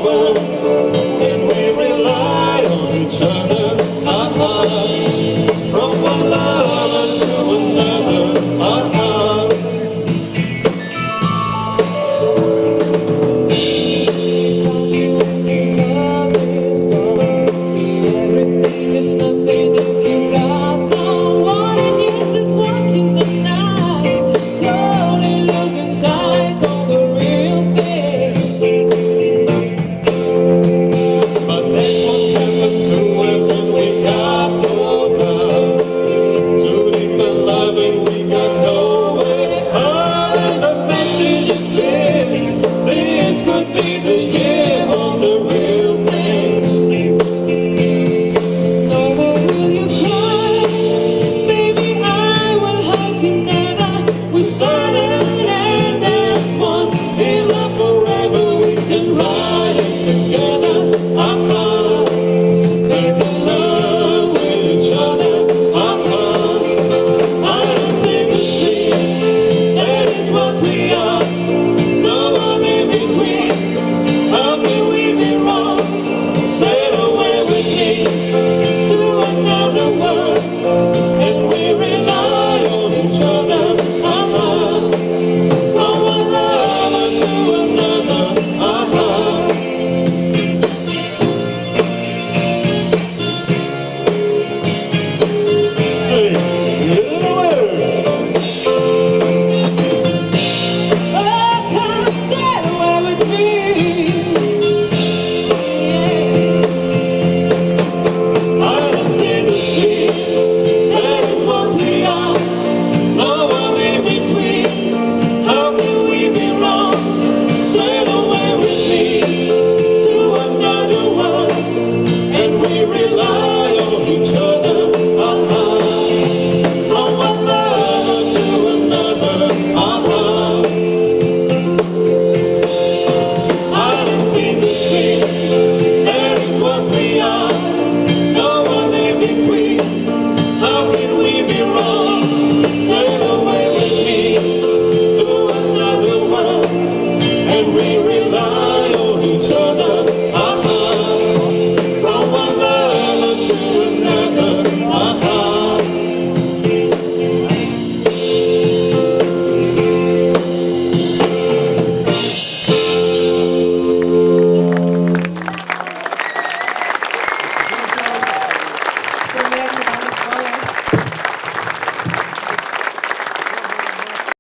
world, and we rely on each other. From one lover to another. Everything is nothing if you got no one, and you're just walking the night, slowly losing sight on the real thing. But that's what happened to us, and we got no doubt. Too deep in love and we got nowhere. Oh, and the message is clear. This could be the